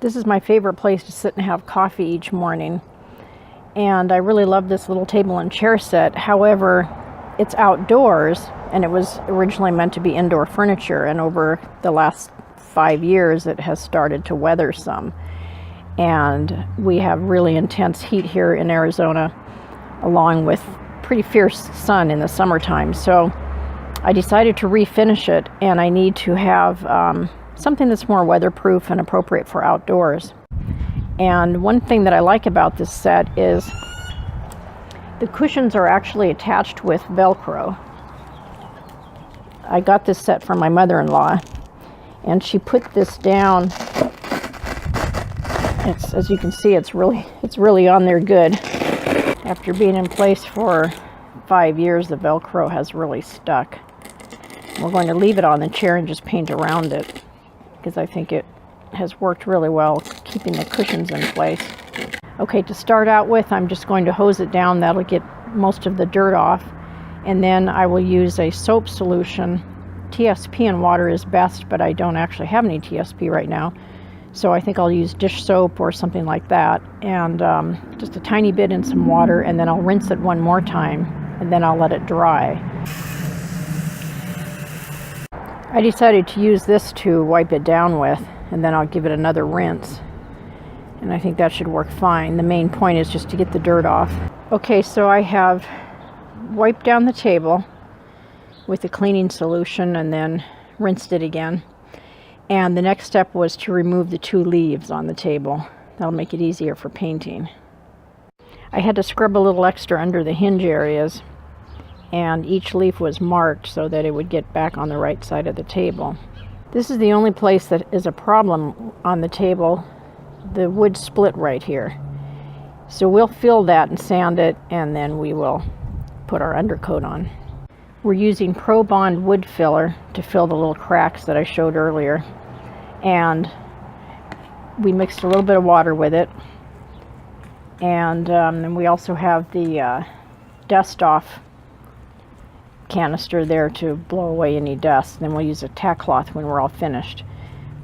This is my favorite place to sit and have coffee each morning. And I really love this little table and chair set. However, it's outdoors, and it was originally meant to be indoor furniture. And over the last 5 years, it has started to weather some. And we have really intense heat here in Arizona, along with pretty fierce sun in the summertime. So I decided to refinish it, and I need to have something that's more weatherproof and appropriate for outdoors. And one thing that I like about this set is the cushions are actually attached with Velcro. I got this set from my mother-in-law, and she put this down. As you can see, it's really on there good. After being in place for 5 years, the Velcro has really stuck. We're going to leave it on the chair and just paint around it, because I think it has worked really well keeping the cushions in place. Okay, to start out with, I'm just going to hose it down. That'll get most of the dirt off. And then I will use a soap solution. TSP and water is best, but I don't actually have any TSP right now. So I think I'll use dish soap or something like that. And just a tiny bit in some water, and then I'll rinse it one more time, and then I'll let it dry. I decided to use this to wipe it down with, and then I'll give it another rinse. And I think that should work fine. The main point is just to get the dirt off. Okay, so I have wiped down the table with the cleaning solution and then rinsed it again. And the next step was to remove the 2 leaves on the table. That'll make it easier for painting. I had to scrub a little extra under the hinge areas, and each leaf was marked so that it would get back on the right side of the table. This is the only place that is a problem on the table. The wood split right here. So we'll fill that and sand it, and then we will put our undercoat on. We're using Pro Bond wood filler to fill the little cracks that I showed earlier. And we mixed a little bit of water with it. And then we also have the dust off canister there to blow away any dust. Then we'll use a tack cloth when we're all finished.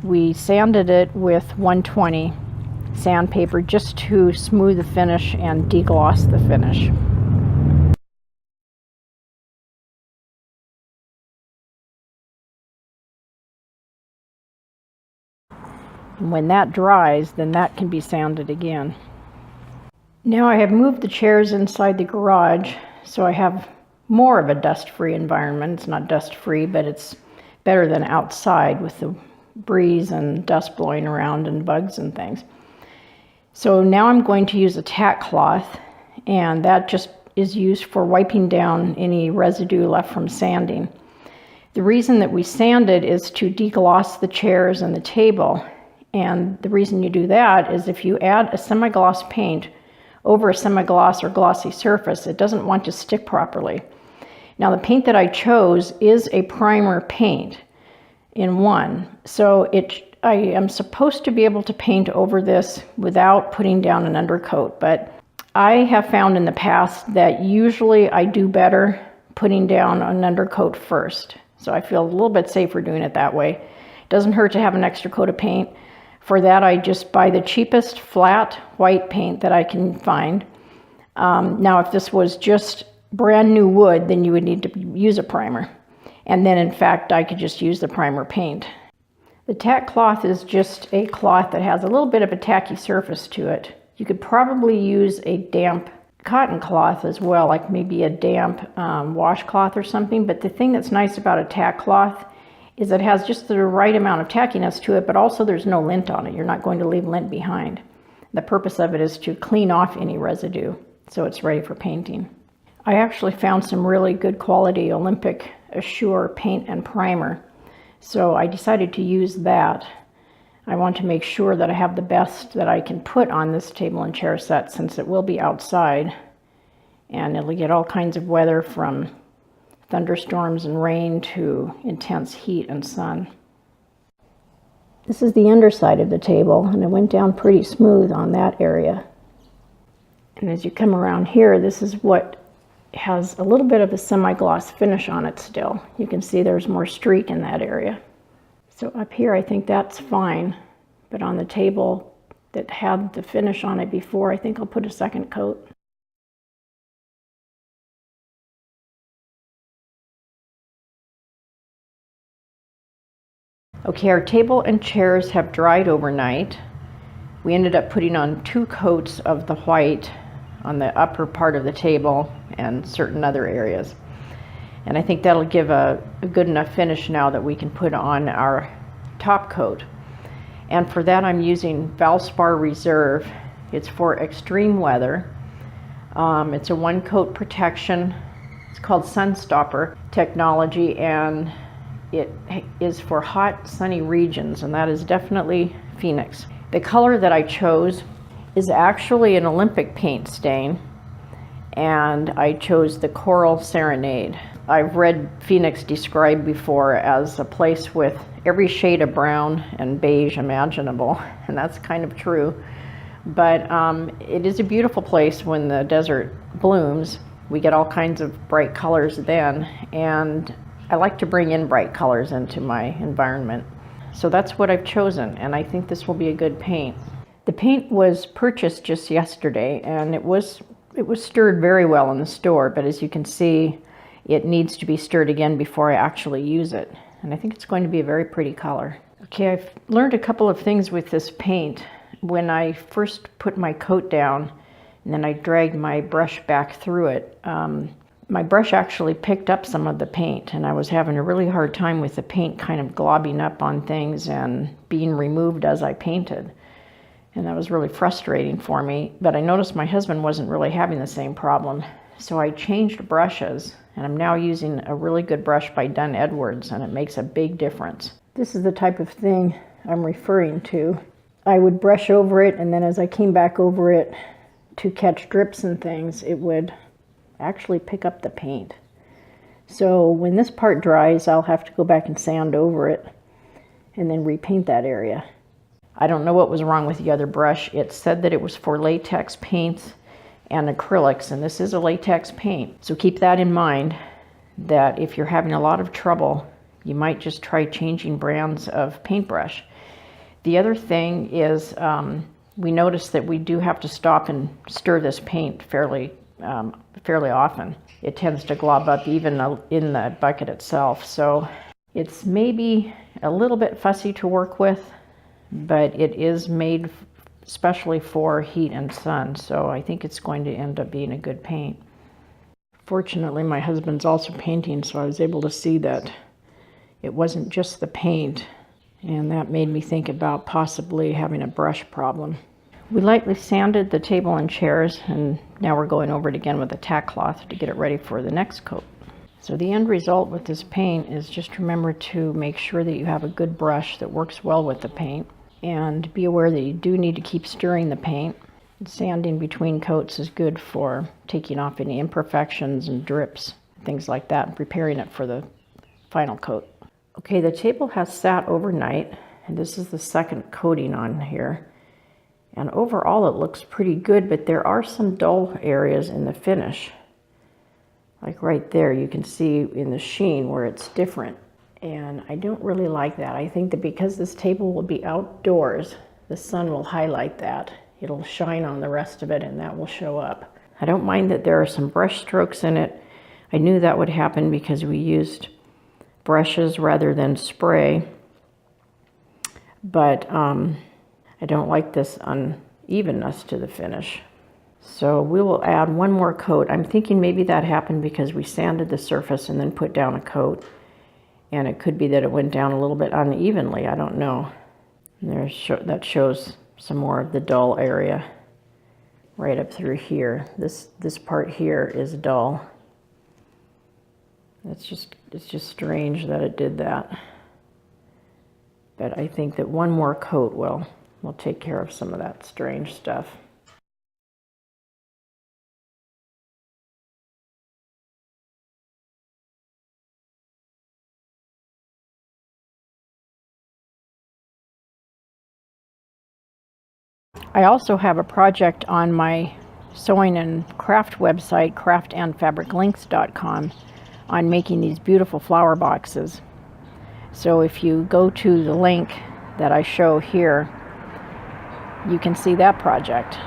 We sanded it with 120 sandpaper just to smooth the finish and degloss the finish. And when that dries, then that can be sanded again. Now I have moved the chairs inside the garage, so I have more of a dust-free environment. It's not dust-free, but it's better than outside with the breeze and dust blowing around and bugs and things. So now I'm going to use a tack cloth, and that just is used for wiping down any residue left from sanding. The reason that we sanded is to degloss the chairs and the table. And the reason you do that is if you add a semi-gloss paint over a semi-gloss or glossy surface, it doesn't want to stick properly. Now the paint that I chose is a primer paint in one. So I am supposed to be able to paint over this without putting down an undercoat, but I have found in the past that usually I do better putting down an undercoat first. So I feel a little bit safer doing it that way. It doesn't hurt to have an extra coat of paint. For that, I just buy the cheapest flat white paint that I can find. Now, if this was just brand new wood, then you would need to use a primer. And then, in fact, I could just use the primer paint. The tack cloth is just a cloth that has a little bit of a tacky surface to it. You could probably use a damp cotton cloth as well, like maybe a damp washcloth or something. But the thing that's nice about a tack cloth is it has just the right amount of tackiness to it, but also there's no lint on it. You're not going to leave lint behind. The purpose of it is to clean off any residue, so it's ready for painting. I actually found some really good quality Olympic Assure paint and primer, so I decided to use that. I want to make sure that I have the best that I can put on this table and chair set, since it will be outside, and it'll get all kinds of weather from thunderstorms and rain to intense heat and sun. This is the underside of the table, and it went down pretty smooth on that area. And as you come around here, this is what has a little bit of a semi-gloss finish on it still. You can see there's more streak in that area. So up here, I think that's fine, But on the table that had the finish on it before, I think I'll put a second coat. Okay, our table and chairs have dried overnight. We ended up putting on 2 coats of the white on the upper part of the table and certain other areas. And I think that'll give a good enough finish now that we can put on our top coat. And for that I'm using Valspar Reserve. It's for extreme weather. It's a 1-coat protection. It's called Sunstopper technology, and it is for hot, sunny regions, and that is definitely Phoenix. The color that I chose is actually an Olympic paint stain, and I chose the Coral Serenade. I've read Phoenix described before as a place with every shade of brown and beige imaginable, and that's kind of true. But it is a beautiful place when the desert blooms. We get all kinds of bright colors then, and I like to bring in bright colors into my environment. So that's what I've chosen, and I think this will be a good paint. The paint was purchased just yesterday, and it was stirred very well in the store, but as you can see, it needs to be stirred again before I actually use it. And I think it's going to be a very pretty color. Okay, I've learned a couple of things with this paint. When I first put my coat down, and then I dragged my brush back through it, my brush actually picked up some of the paint, and I was having a really hard time with the paint kind of globbing up on things and being removed as I painted. And that was really frustrating for me, but I noticed my husband wasn't really having the same problem. So I changed brushes, and I'm now using a really good brush by Dunn Edwards, and it makes a big difference. This is the type of thing I'm referring to. I would brush over it, and then as I came back over it to catch drips and things, it would actually pick up the paint. So when this part dries, I'll have to go back and sand over it and then repaint that area. I don't know what was wrong with the other brush. It said that it was for latex paints and acrylics, and this is a latex paint. So keep that in mind, that if you're having a lot of trouble, you might just try changing brands of paintbrush. The other thing is we noticed that we do have to stop and stir this paint fairly often. It tends to glob up even in the bucket itself, so it's maybe a little bit fussy to work with, but it is made especially for heat and sun, so I think it's going to end up being a good paint. Fortunately, my husband's also painting, so I was able to see that it wasn't just the paint, and that made me think about possibly having a brush problem. We lightly sanded the table and chairs, and now we're going over it again with a tack cloth to get it ready for the next coat. So the end result with this paint is just remember to make sure that you have a good brush that works well with the paint, and be aware that you do need to keep stirring the paint. Sanding between coats is good for taking off any imperfections and drips, things like that, and preparing it for the final coat. Okay, the table has sat overnight, and this is the second coating on here. And overall it looks pretty good, but there are some dull areas in the finish. Like right there, you can see in the sheen where it's different. And I don't really like that. I think that because this table will be outdoors, the sun will highlight that. It'll shine on the rest of it, and that will show up. I don't mind that there are some brush strokes in it. I knew that would happen because we used brushes rather than spray. But I don't like this unevenness to the finish. So we will add one more coat. I'm thinking maybe that happened because we sanded the surface and then put down a coat. And it could be that it went down a little bit unevenly. I don't know. That shows some more of the dull area right up through here. This part here is dull. It's just strange that it did that. But I think that one more coat will take care of some of that strange stuff. I also have a project on my sewing and craft website, craftandfabriclinks.com, on making these beautiful flower boxes. So if you go to the link that I show here, you can see that project.